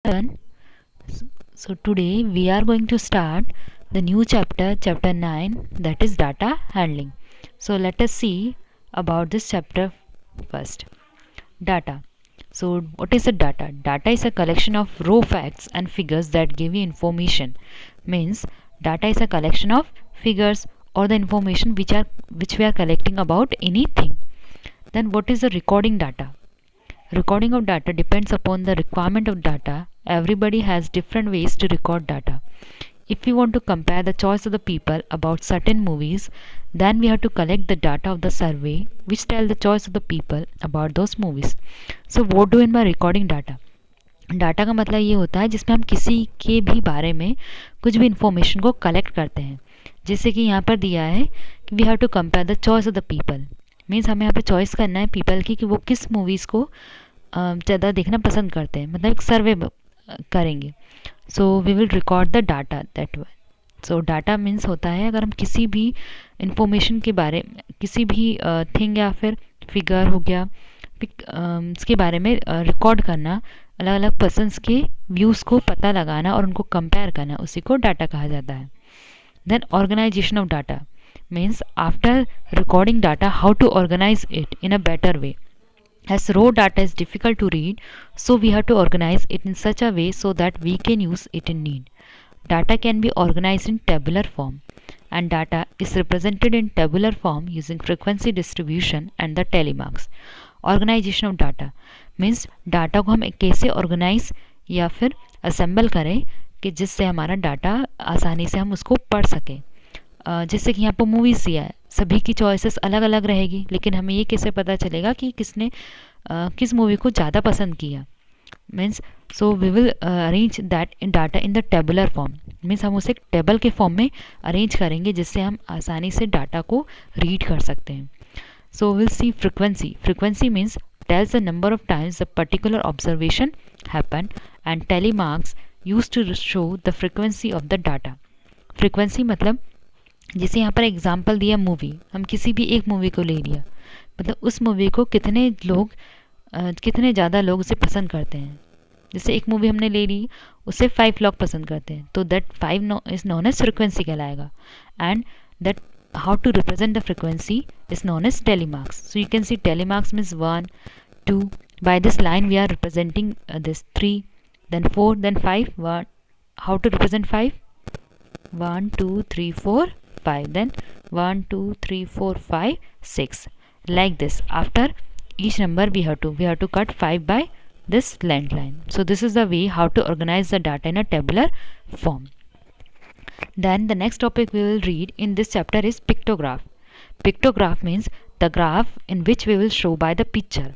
Everyone. So today we are going to start the new chapter, chapter 9, that is data handling. So let us see about this chapter first. Data. So what is a data? Data is a collection of raw facts and figures that give you information. Means data is a collection of figures or the information which we are collecting about anything. Then what is the recording data? Recording of data depends upon the requirement of data. Everybody has different ways to record data. If we want to compare the choice of the people about certain movies, then we have to collect the data of the survey which tell the choice of the people about those movies. So what do you mean by recording data? Data का मतलब ये होता है जिसमें हम किसी के भी बारे में कुछ भी इंफॉर्मेशन को कलेक्ट करते हैं. जैसे कि यहाँ पर दिया है कि we have to compare the choice of the people. Means हमें यहाँ पे चॉइस करना है पीपल की कि वो किस मूवीज़ को ज़्यादा देखना पसंद करते हैं. मतलब एक सर्वे करेंगे. So we will record the data that way. So data means होता है अगर हम किसी भी इंफॉर्मेशन के बारे में किसी भी थिंग या फिर फिगर हो गया इसके बारे में रिकॉर्ड करना, अलग अलग पर्सनस के व्यूज़ को पता लगाना और उनको कंपेयर करना, उसी को डाटा कहा जाता है. Then organisation of data means after recording data how to organise it in a better way. As raw data is difficult to read, so we have to organize it in such a way so that we can use it in need. Data can be organized in tabular form, and data is represented in tabular form using frequency distribution and the tally marks. Organization of data means data को हम कैसे organise या फिर assemble करें कि जिससे हमारा data आसानी से हम उसको पढ़ सकें. जैसे कि यहाँ पर मूवीज़ दिया है, सभी की चॉइसेस अलग अलग रहेगी, लेकिन हमें ये कैसे पता चलेगा कि किसने किस मूवी को ज़्यादा पसंद किया. Means so we will arrange that in data in the tabular form. Means हम उसे एक टेबल के फॉर्म में अरेंज करेंगे जिससे हम आसानी से डाटा को रीड कर सकते हैं. So will see frequency. Frequency means tells the number of times a particular observation happened, and tally marks used to show the frequency of the data. Frequency मतलब जैसे यहाँ पर एग्जांपल दिया मूवी, हम किसी भी एक मूवी को ले लिया, मतलब उस मूवी को कितने लोग कितने ज़्यादा लोग उसे पसंद करते हैं. जैसे एक मूवी हमने ले ली, उसे 5 लोग पसंद करते हैं, तो that 5 is known as frequency कहलाएगा. And that how to represent the frequency is known as tally marks. So you can see tally marks means 1, 2. By this line we are representing this 3, then 4, then 5. How to represent 5? 1, 2, 3, 4, 5. Then 1, 2, 3, 4, 5, 6. Like this. After each number we have to cut 5 by this length line. So this is the way how to organize the data in a tabular form. Then the next topic we will read in this chapter is pictograph. Pictograph means the graph in which we will show by the picture,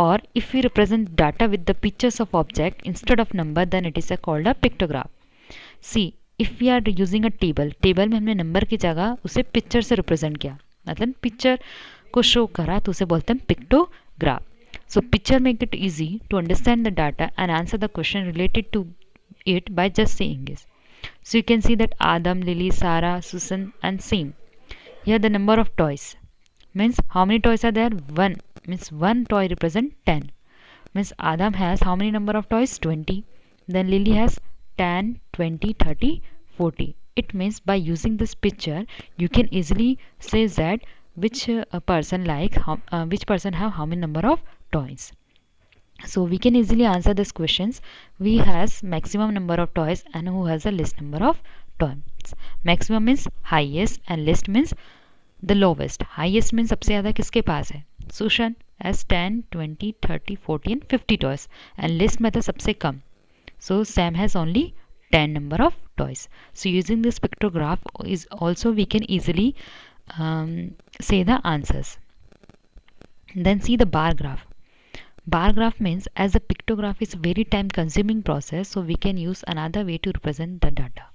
or if we represent data with the pictures of object instead of number, then it is called a pictograph. See, if we are using a table में हमने number की जगह उसे picture से represent किया, मतलब picture को show करा, तो उसे बोलते हैं pictograph. So picture make it easy to understand the data and answer the question related to it by just seeing it. So you can see that Adam, Lily, Sarah, Susan and Sam. Here the number of toys means how many toys are there? 1 means 1 toy represent 10. Means Adam has how many number of toys? 20. Then Lily has 10, 20, 30, 40. It means by using this picture you can easily say that which person which person have how many number of toys. So we can easily answer these questions. We has maximum number of toys and who has the least number of toys. Maximum means highest and least means the lowest. Highest means सबसे ज़्यादा किसके पास है? Sushan has 10, 20, 30, 40 and 50 toys. And least मतलब सबसे कम. So Sam has only 10 number of toys. So using this pictograph is also we can easily say the answers. Then see the bar graph. Bar graph means as the pictograph is a very time consuming process, so we can use another way to represent the data.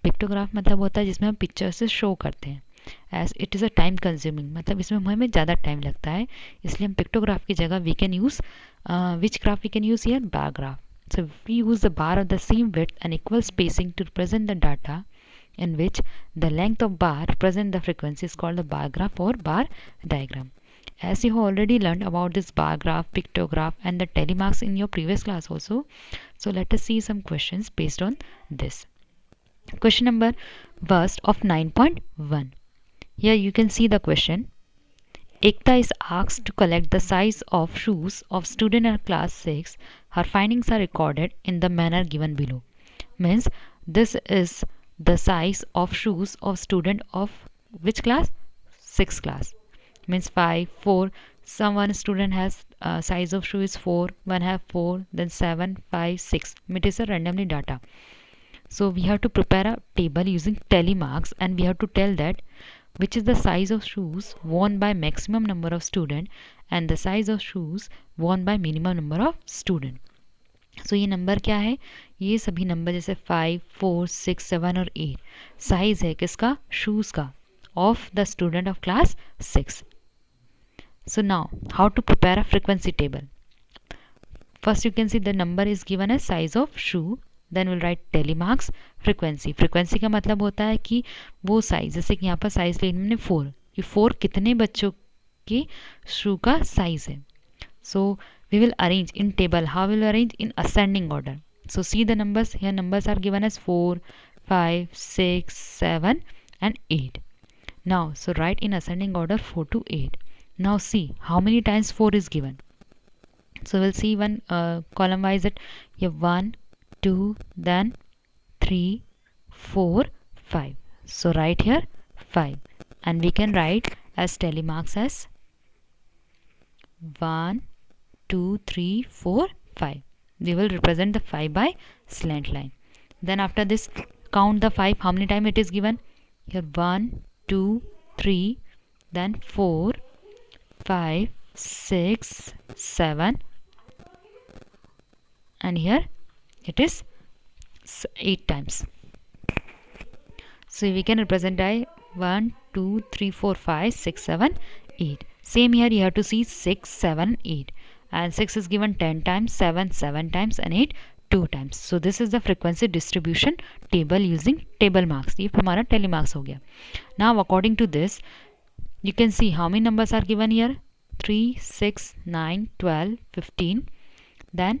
Pictograph मतलब होता है जिसमें हम picture से show करते हैं. As it is a time consuming मतलब इसमें हमें ज़्यादा टाइम लगता है, इसलिए हम पिक्टोग्राफ की जगह we can use which graph we can use here? Bar graph. So we use the bar of the same width and equal spacing to represent the data in which the length of bar represent the frequency is called the bar graph or bar diagram. As you have already learned about this bar graph, pictograph and the telemarks in your previous class also. So let us see some questions based on this. Question number first of 9.1. Here you can see the question. Ekta is asked to collect the size of shoes of student in class 6. Her findings are recorded in the manner given below. Means this is the size of shoes of student of which class? 6th class. Means 5, 4. One student has size of shoe is 4, one have 4, then 7, 5, 6. It is a randomly data. So we have to prepare a table using telemarks and we have to tell that which is the size of shoes worn by maximum number of student and the size of shoes worn by minimum number of student. So ये number क्या है? ये सभी number जैसे 5, 4, 6, 7 और 8 size है किसका? Shoes का of the student of class 6. So now how to prepare a frequency table? First you can see the number is given as size of shoe, then we'll write telemarks frequency. Frequency का मतलब होता है कि वो size, जैसे कि यहाँ पर साइज ले हमने 4 कि 4 कितने बच्चों की शू का साइज है. So we will arrange in table. How will we arrange? In ascending order. So see the numbers. Here numbers are given as 4, 5, 6, 7 and 8. Now so write in ascending order 4 to 8. Now see how many times 4 is given. So we'll see one column wise it. Here 1, 2, then 3, 4, 5. So write here 5 and we can write as telemarks as 1, 2, 3, 4, 5. We will represent the 5 by slant line. Then after this count the 5. How many times it is given? Here 1, 2, 3, then 4, 5, 6, 7 and here it is 8 times. So we can represent by 1, 2, 3, 4, 5, 6, 7, 8. Same here you have to see 6, 7, 8 and 6 is given 10 times, 7, 7 times and 8 2 times. So this is the frequency distribution table using table marks. ये हमारा telemarks हो गया. Now according to this you can see how many numbers are given here. 3, 6, 9, 12, 15, then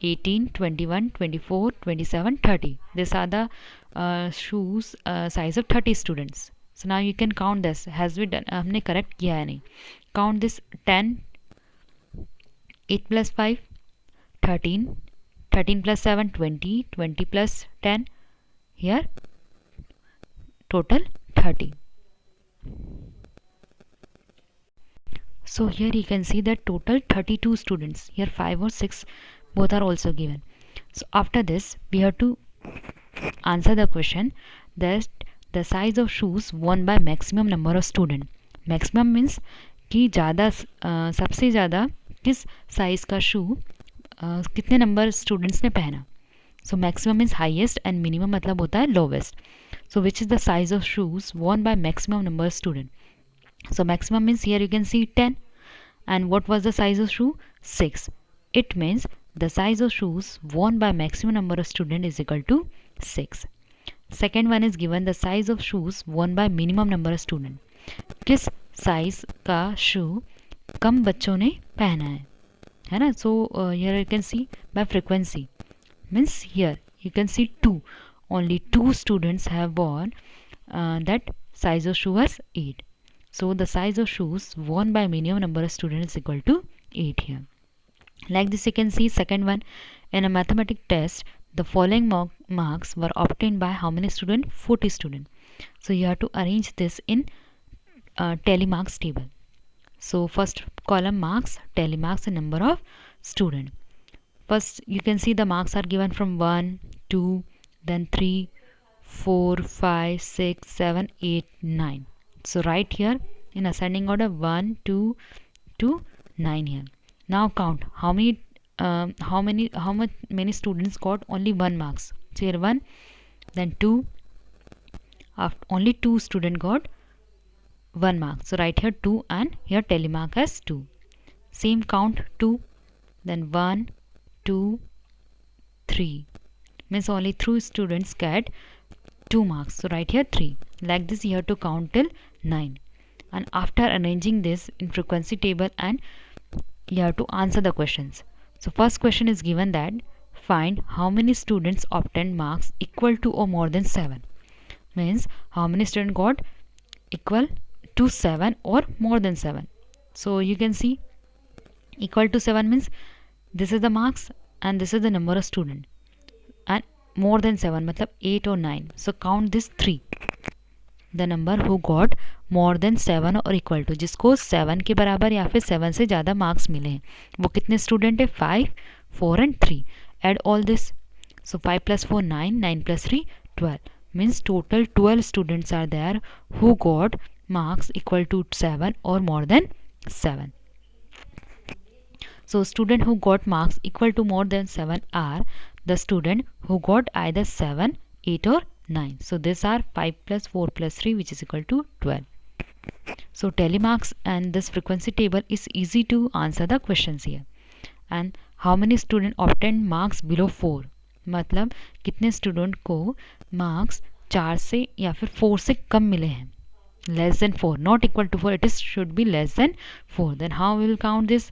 18, 21, 24, 27, 30. These are the shoes size of 30 students. So now you can count this. Has we done? हमने correct किया है नहीं. Count this 10, 8 plus 5, 13, 13 plus 7, 20, 20 plus 10. Here total 30. So here you can see that total 32 students. Here 5 or 6 both are also given. So after this we have to answer the question that the size of shoes worn by maximum number of student. Maximum means कि ज़्यादा सबसे ज़्यादा किस size का शू कितने number students ने पहना. So maximum means highest and minimum मतलब होता है lowest. So which is the size of shoes worn by maximum number of student. So maximum means here you can see 10 and what was the size of shoe? 6. It means the size of shoes worn by maximum number of student is equal to 6. Second one is given the size of shoes worn by minimum number of student. किस size का शू कम बच्चों ने पहना है ना. So here you can C bye frequency means here you can see 2. Only 2 students have worn that size of shoe was 8. So the size of shoes worn by minimum number of students is equal to 8 here. Like this you can see second one. In a mathematics test, the following marks were obtained by how many students? 40 students. So you have to arrange this in telemarks table. So first column marks, telemarks and number of student. First you can see the marks are given from 1, 2, then 3, 4, 5, 6, 7, 8, 9. So write here in ascending order 1, 2 to 9 here. Now count how much many students got only 1 marks. So here 1, then 2. Only 2 student got 1 mark. So write here 2 and here telemark as 2. Same count 2, then 1, 2, 3. Means only 3 students get 2 marks. So write here 3. Like this you have to count till 9. and after arranging this in frequency table, and you have to answer the questions. So first question is given that find how many students obtained marks equal to or more than 7. Means how many students got equal to 7 or more than 7. So you can see equal to 7 means this is the marks and this is the number of student, and more than 7 matlab 8 or 9. So count this 3, the number who got more than 7 और equal to, जिसको 7 के बराबर या फिर 7 से ज़्यादा marks मिले हैं, वो कितने स्टूडेंट है? 5, 4 and 3. Add all this. So 5 plus 4 9, 9 plus 3 12. Means total 12 students are there who got marks equal to 7 or more than 7. So student who got marks equal to more than 7 are the student who got either 7, 8 or 9. So these are 5 plus 4 plus 3 which is equal to 12. So telemarks and this frequency table is easy to answer the questions here. And how many students obtained marks below 4? मतलब कितने student को marks 4 से या फिर 4 से कम मिले हैं? Less than 4, not equal to 4, it is should be less than 4. Then how we will count this?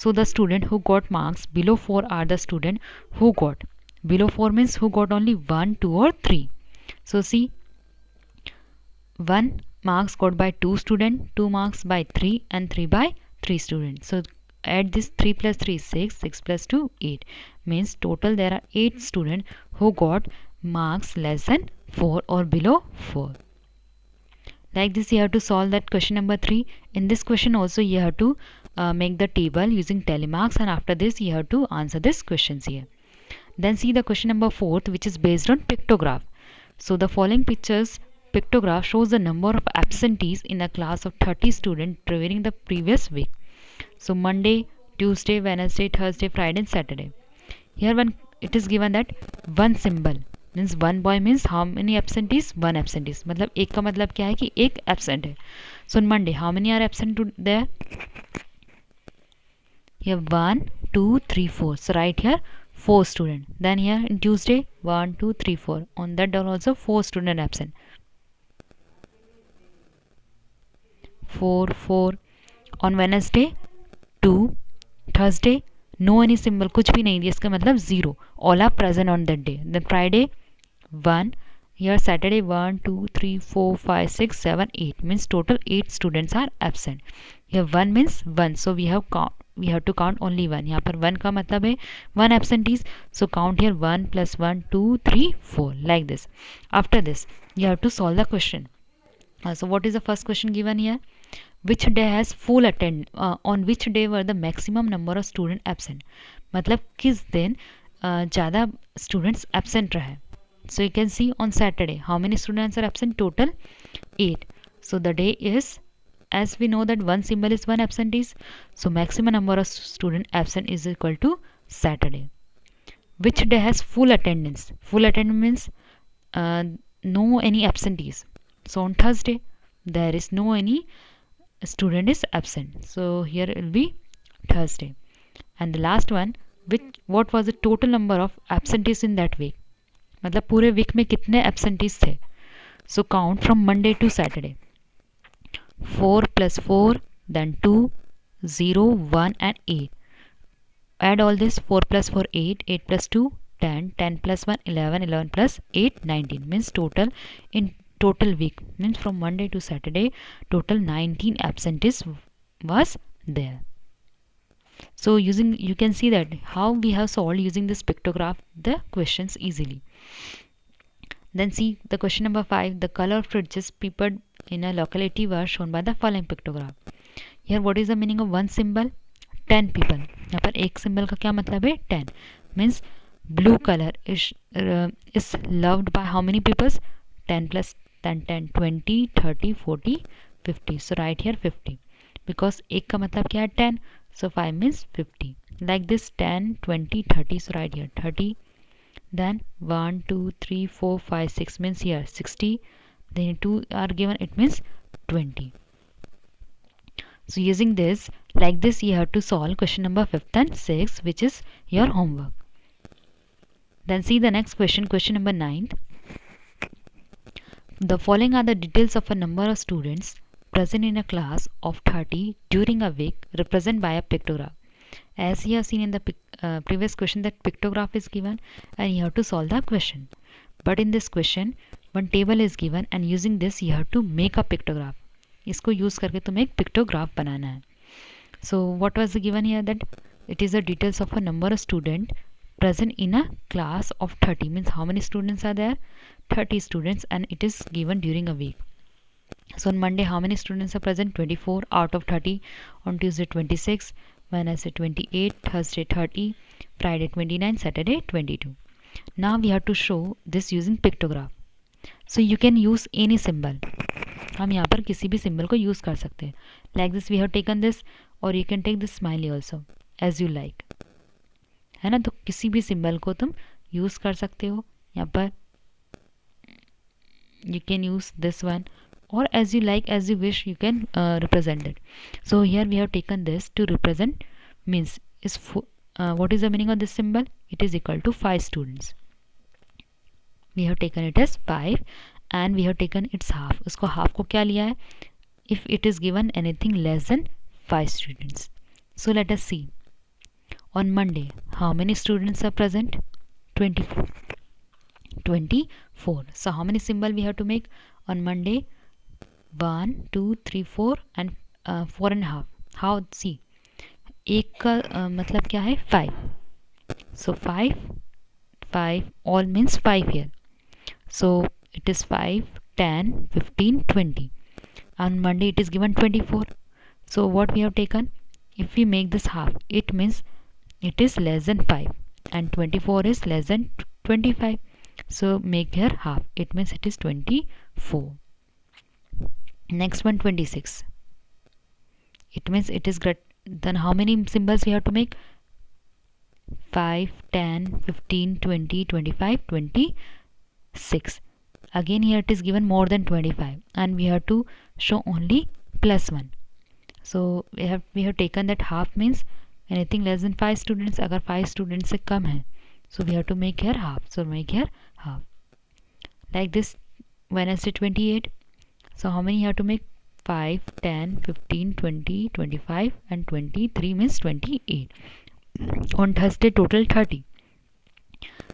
So the student who got marks below 4 are the student who got below 4 means who got only 1, 2 or 3. So see, 1 marks got by 2 student, 2 marks by 3 and 3 by 3 students. So add this 3 plus 3 6, 6 plus 2 8. Means total there are 8 students who got marks less than 4 or below 4. Like this you have to solve that question number 3. In this question also you have to make the table using telemarks, and after this you have to answer these questions here. Then see the question number 4, which is based on pictograph. So the following pictograph shows the number of absentees in a class of 30 students during the previous week. So Monday, Tuesday, Wednesday, Thursday, Friday and Saturday. Here when it is given that one symbol means one boy means how many absentees? One absentees. मतलब एक का मतलब क्या है कि एक absent है. So on Monday how many are absent there? Here 1, 2, 3, 4. So right here 4 students. Then here in Tuesday 1, 2, 3, 4. On that day also 4 students absent. 4, 4. On Wednesday 2. Thursday no any symbol, कुछ भी नहीं दिया, इसका मतलब 0. All are present on that day. Then Friday 1. Here Saturday 1, 2, 3, 4, 5, 6, 7, 8. Means total 8 students are absent. Here 1 means 1. So we have to count only 1. यहाँ पर 1 का मतलब है 1 absentees. So count here 1 plus 1, 2, 3, 4 like this. After this you have to solve the question. So what is the first question given here? Which day has full attend on which day were the maximum number of student absent? मतलब किस दिन ज़्यादा students absent रहे? So you can see on Saturday how many students are absent? Total 8. So the day is, as we know that one symbol is one absentees, so maximum number of student absent is equal to Saturday. Which day has full attendance? Full attendance means no any absentees. So on Thursday there is no any student is absent. So here it will be Thursday. And the last one, what was the total number of absentees in that week? मतलब पूरे week में कितने absentees थे? So count from Monday to Saturday. 4 plus 4, then 2, 0, 1 and 8. Add all this. 4 plus 4 8, 8 plus 2 10, 10 plus 1 11, 11 plus 8 19. Means total in total week means from Monday to Saturday total 19 absentees was there. So you can see that how we have solved using this pictograph the questions easily. Then see the question number 5. The color of fridges prepared in a locality were shown by the following pictograph. Here what is the meaning of one symbol? 10 people. यहाँ पर एक symbol का क्या मतलब है? 10. Means blue color is loved by how many people? 10 plus 10, 10, 20, 30, 40, 50. So write here 50. Because एक का मतलब क्या है? 10. So 5 means 50. Like this 10, 20, 30. So write here 30. Then 1, 2, 3, 4, 5, 6 means here 60. Then 2 are given, it means 20. So using this, like this you have to solve question number 5th and 6th, which is your homework. Then see the next question, question number 9. The following are the details of a number of students present in a class of 30 during a week represented by a pictograph. As you have seen in the previous question that pictograph is given and you have to solve the question. But in this question one table is given and using this you have to make a pictograph. इसको use करके तुम्हें एक pictograph बनाना है. So what was given here, that it is the details of a number of student present in a class of 30, means how many students are there, 30 students, and it is given during a week. So on Monday how many students are present, 24 out of 30. On Tuesday 26, Wednesday 28, Thursday 30, Friday 29, Saturday 22. Now we have to show this using pictograph. So you can use any symbol. हम यहाँ पर किसी भी symbol को use कर सकते हैं. Like this we have taken this, और you can take this smiley also as you like, है ना. तो किसी भी सिंबल को तुम यूज़ कर सकते हो. यहाँ पर you can use this one, or as you like, as you wish, you can represent it. So here we have taken this to represent, means is what is the meaning of this symbol, it is equal to 5 students. We have taken it as 5 and we have taken its half. उसको half को क्या लिया है, if it is given anything less than 5 students. So let us see. On Monday how many students are present, 24. 24. So how many symbol we have to make on Monday, 1 2 3 4 and 4 and a half. How, see, एक का मतलब क्या है, 5. So 5 5 all means 5 here. So it is 5 10 15 20. On Monday it is given 24. So what we have taken, if we make this half, it means it is less than 5 and 24 is less than 25. So make here half, it means it is 24. Next one, 26. It means it is great. Then how many symbols we have to make, 5 10 15 20 25 26. Again here it is given more than 25 and we have to show only plus 1. So we have taken that half means anything less than 5 students. अगर 5 students से कम है, so we have to make here half. So make here half. Like this, Wednesday 28. So how many you have to make, 5 10 15 20 25 and 23 means 28. On Thursday total 30.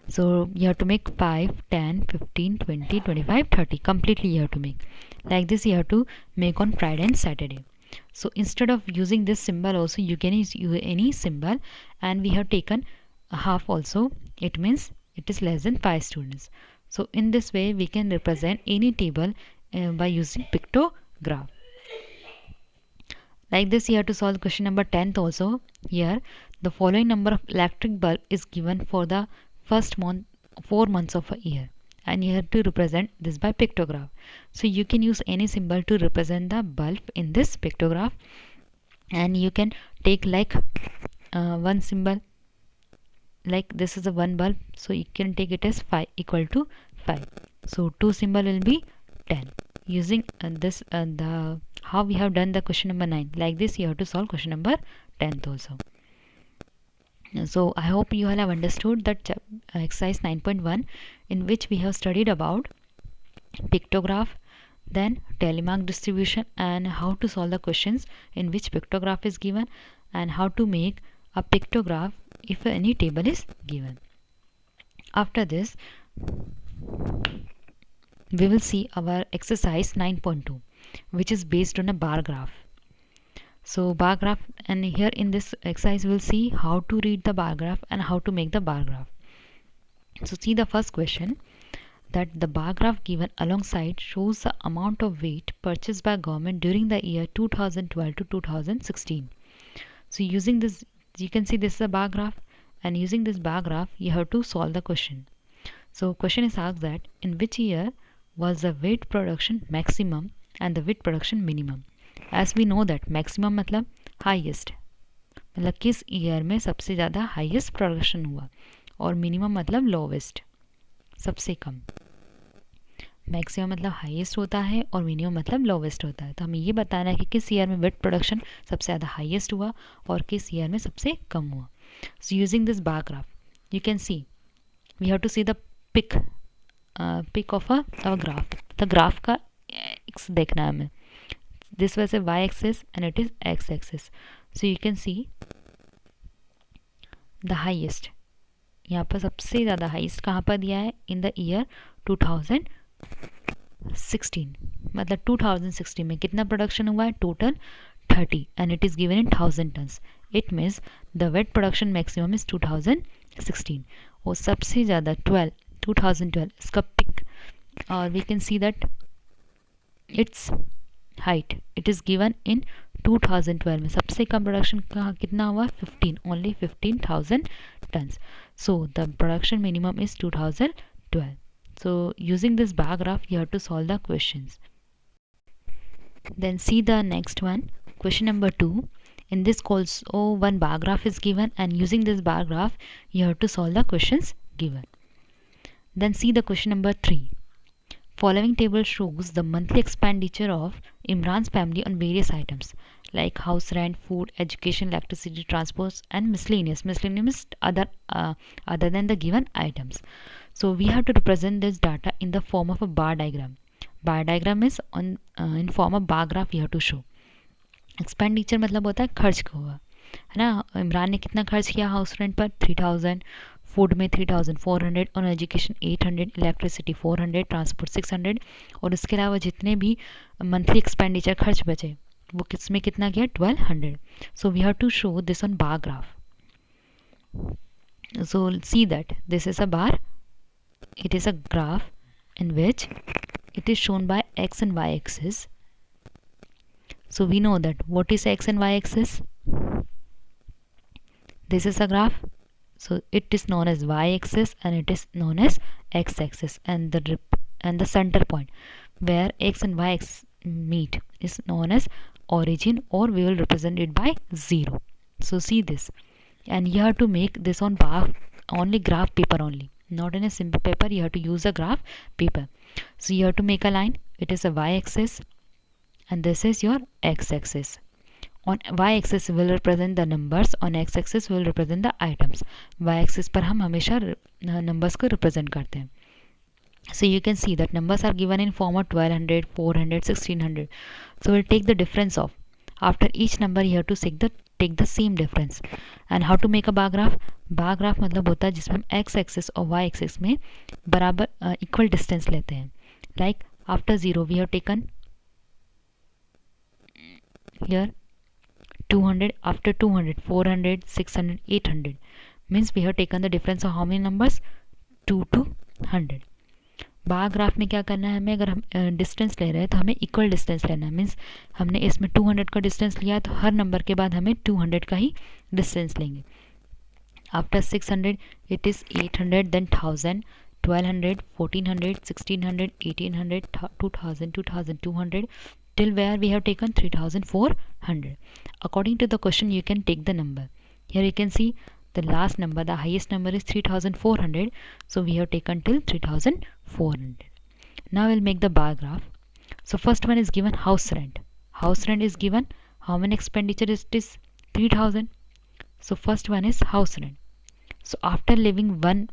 So you have to make 5 10 15 20 25 30. Completely you have to make. Like this you have to make on Friday and Saturday. So instead of using this symbol also, you can use any symbol, and we have taken a half also. It means it is less than 5 students. So in this way we can represent any table by using pictograph. Like this you have to solve question number 10th also. Here the following number of electric bulb is given for the first 4 months of a year, and you have to represent this by pictograph. So you can use any symbol to represent the bulb in this pictograph, and you can take like one symbol, like this is a one bulb, so you can take it as 5 equal to 5. So 2 symbol will be 10. Using this the how we have done the question number 9. Like this you have to solve question number 10th also. So I hope you all have understood that exercise 9.1, in which we have studied about pictograph, then telemark distribution, and how to solve the questions in which pictograph is given, and how to make a pictograph if any table is given. After this we will see our exercise 9.2, which is based on a bar graph. So bar graph, and here in this exercise we will see how to read the bar graph and how to make the bar graph. So see the first question, that the bar graph given alongside shows the amount of wheat purchased by government during the year 2012 to 2016. So using this, you can see this is a bar graph, and using this bar graph you have to solve the question. So question is asked that in which year was the wheat production maximum and the wheat production minimum. As we know that maximum मतलब highest, मतलब किस year में सबसे ज़्यादा highest production हुआ, और minimum मतलब lowest, सबसे कम. मैक्सिमम मतलब हाईएस्ट होता है और मिनिमम मतलब लोवेस्ट होता है. तो हमें ये बताना है कि किस ईयर में वेट प्रोडक्शन सबसे ज़्यादा हाईएस्ट हुआ और किस ईयर में सबसे कम हुआ. So using this bar graph you can see, we have to see the peak of a graph. मतलब ग्राफ का एक्स देखना है हमें. This was a y axis and it is x axis. So you can see the highest, यहाँ पर सबसे ज़्यादा highest कहाँ पर दिया है, इन द ईयर 2016. मतलब 2016 में कितना प्रोडक्शन हुआ है, total 30 and it is given in 1000 tons. It means the weight production maximum is 2016. और सबसे ज़्यादा 2012 इसका पिक. और we can see that its height it is given in 2012 में सबसे कम प्रोडक्शन का कितना हुआ, 15, only 15,000 tons. So the production minimum is 2012. So using this bar graph you have to solve the questions. Then see the next one, question number 2. In this also one bar graph is given and using this bar graph you have to solve the questions given. Then see the question number 3. Following table shows the monthly expenditure of Imran's family on various items like house rent, food, education, electricity, transports, and miscellaneous. Miscellaneous other than the given items. So we have to represent this data in the form of a bar diagram. Bar diagram is on in form of bar graph you have to show. Expenditure मतलब होता है खर्च हुआ, है ना. इमरान ने कितना खर्च किया हाउस रेंट पर, 3000, फूड में 3400, और एजुकेशन 800, इलेक्ट्रिसिटी 400, ट्रांसपोर्ट 600, और इसके अलावा जितने भी मंथली एक्सपेंडिचर खर्च बचे वो किस में कितना किया, 1200. So we have to show this on bar graph. So see that this is a bar, it is a graph in which it is shown by x and y axis. So we know that what is x and y axis. This is a graph, so it is known as y axis and it is known as x axis, and the center point where x and y axis meet is known as origin, or we will represent it by 0. So see this, and you have to make this on bar only graph paper only, not in a simple paper. You have to use a graph paper. So you have to make a line, it is a y axis and this is your x axis. On y axis will represent the numbers, on x axis will represent the items. Y axis पर हम हमेशा numbers को represent करते हैं. So you can see that numbers are given in form of 1200, 400, 1600. So we'll take the difference of, after each number you have to take the same difference. And how to make a bar graph? Bar graph मतलब होता है जिसमें हम x axis और y axis में बराबर equal distance लेते हैं. Like after 0 we have taken here 200, after 200 400, 600, 800, means we have taken the difference of how many numbers, 2 to 100. Bar graph में क्या करना है हमें, अगर हम डिस्टेंस ले रहे हैं तो हमें इक्वल डिस्टेंस लेना है. मीन्स हमने इसमें 200 का डिस्टेंस लिया तो हर नंबर के बाद हमें 200 का ही डिस्टेंस लेंगे. After 600 it is 800, then 1000, 1200, 1400, 1600, 1800, 2000, 2200, till where we have taken 3400. According to the question you can take the number. Here you can see the last number, the highest number is 3400, so we have taken till 3400. Now we'll make the bar graph. So first one is given house rent. House rent is given, how many expenditure is this, 3000. So first one is house rent. So after leaving one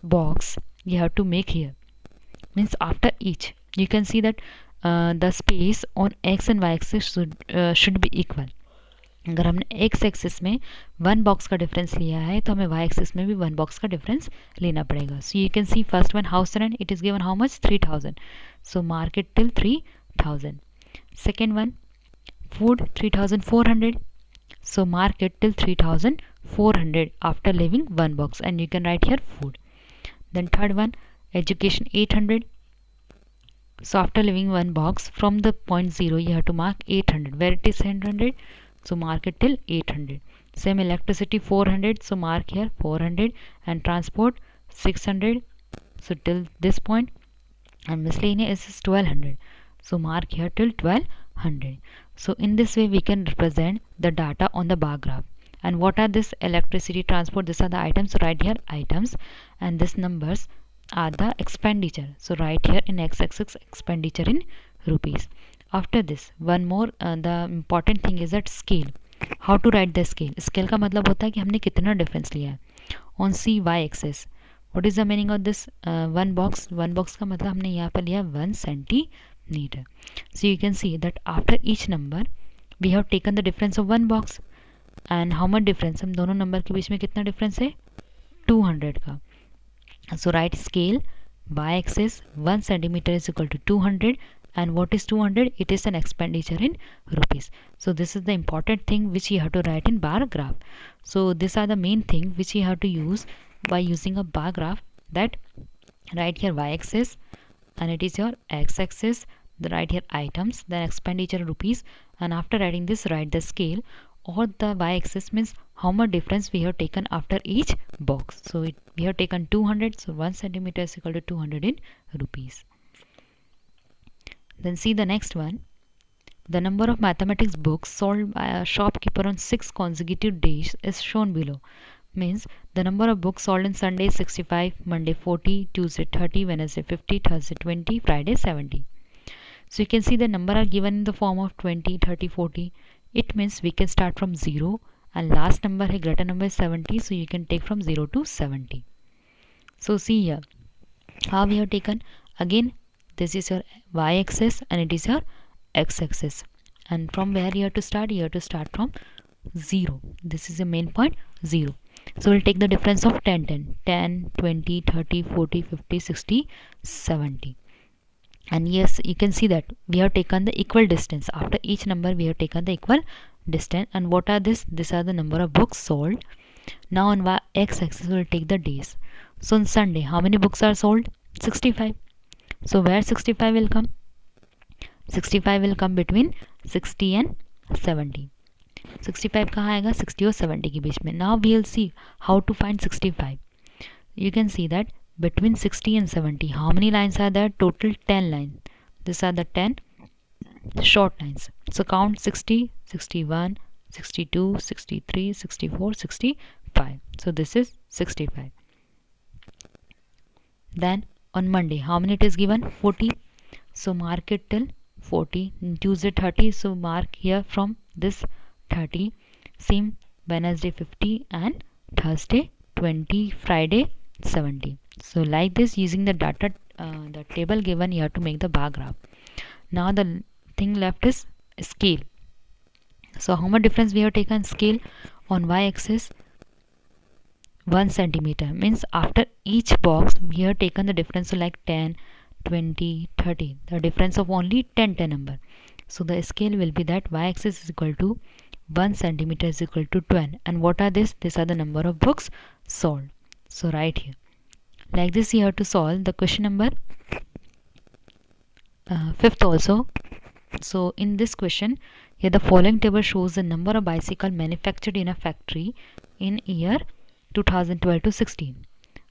box you have to make here, means after each you can see that the space on x and y axis should be equal. अगर हमने x axis में 1 box का difference लिया है तो हमें y axis में भी 1 बॉक्स का डिफरेंस लेना पड़ेगा. So you can C first one house rent, it is given how much, 3000. So mark it till 3000. Second one food 3400, so mark it till 3400 after leaving one box, and you can write here food. Then third one education 800, so after leaving one box from the point 0 you have to mark 800, where it is 100, so mark it till 800. Same electricity 400, so mark here 400, and transport 600, so till this point, and miscellaneous is 1200, so mark here till 1200. So in this way we can represent the data on the bar graph. And what are this electricity, transport, these are the items, so write here items, and these numbers are the expenditure, so write here in x-axis expenditure in rupees. After this one more the important thing is that scale. How to write the scale? Scale का मतलब होता है कि हमने कितना difference लिया है. On cy axis What is the meaning of this one box? One box का मतलब हमने यहाँ पर लिया 1 centimeter. So you can see that after each number we have taken the difference of one box. And how much difference? हम दोनों number के बीच में कितना डिफरेंस है? 200 का. So write scale y-axis 1 centimeter is equal to 200. And what is 200? It is an expenditure in rupees. So this is the important thing which you have to write in bar graph. So these are the main thing which you have to use by using a bar graph. That write here y-axis and it is your x-axis. Write here items, then expenditure rupees, and after writing this write the scale, or the y-axis means how much difference we have taken after each box. So we have taken 200, so 1 centimeter is equal to 200 in rupees. Then see the next one. The number of mathematics books sold by a shopkeeper on 6 consecutive days is shown below. Means the number of books sold on Sunday 65, Monday 40, Tuesday 30, Wednesday 50, Thursday 20, Friday 70. So you can see the number are given in the form of 20, 30, 40. It means we can start from 0 and last number है greater number is 70, so you can take from 0 to 70. So see here how we have taken. Again this is your y-axis and it is your x-axis, and from where you have to start? You have to start from 0. This is the main point, 0. So we'll take the difference of 10, 20, 30, 40, 50, 60, 70. And yes, you can see that we have taken the equal distance. After each number we have taken the equal distance. And what are this? These are the number of books sold. Now on x-axis we will take the days. So on Sunday how many books are sold? 65. So where 65 will come? 65 will come between 60 and 70. 65 कहाँ आएगा? 60 और 70 के बीच में. Now we will see how to find 65. You can see that between 60 and 70 how many lines are there? Total 10 lines. These are the 10 short lines. So count 60, 61, 62, 63, 64, 65. So this is 65. Then on Monday how many it is given? 40. So mark it till 40. Tuesday 30, so mark here from this 30. Same Wednesday 50 and Thursday 20, Friday 70. So like this, using the data, the table given, you have to make the bar graph. Now the thing left is scale. So how much difference we have taken? Scale on y-axis 1 centimeter, means after each box we have taken the difference, so like 10, 20, 30, the difference of only 10 number. So the scale will be that y-axis is equal to 1 centimeter is equal to 10. And what are this? These are the number of books sold. So right here like this you have to solve the question number 5th also. So in this question here the following table shows the number of bicycle manufactured in a factory in year 2012 to 16.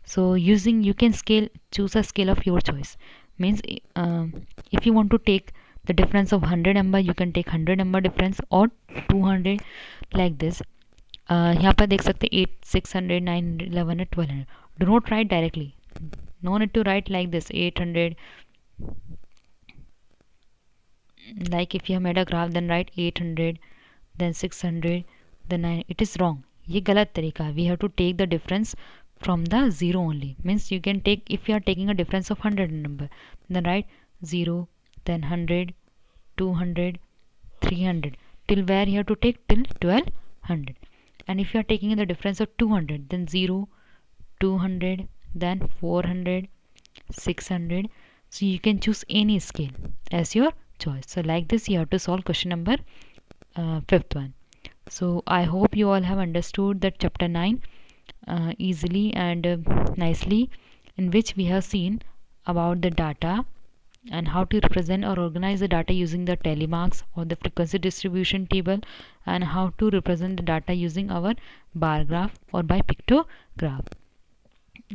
So using, you can choose a scale of your choice. Means if you want to take the difference of 100 number, you can take 100 number difference, or 200 like this. यहाँ पर देख सकते 8, 600, 900, 1100, 1200. Do not write directly. No need to write like this 800. Like if you have made a graph, then write 800, then 600, then 9. It is wrong. ये गलत तरीका. We have to take the difference from the 0 only. Means you can take, if you are taking a difference of 100 number, then write 0, then 100, 200, 300, till where you have to take? Till 1200. And if you are taking the difference of 200, then 0, 200, then 400, 600. So you can choose any scale as your choice. So like this you have to solve question number 5th one. So I hope you all have understood that chapter 9 easily and nicely, in which we have seen about the data and how to represent or organize the data using the telemarks or the frequency distribution table, and how to represent the data using our bar graph or by pictograph.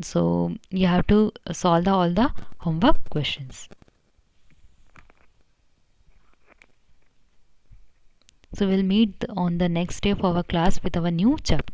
So you have to solve all the homework questions. So we'll meet on the next day of our class with our new chapter.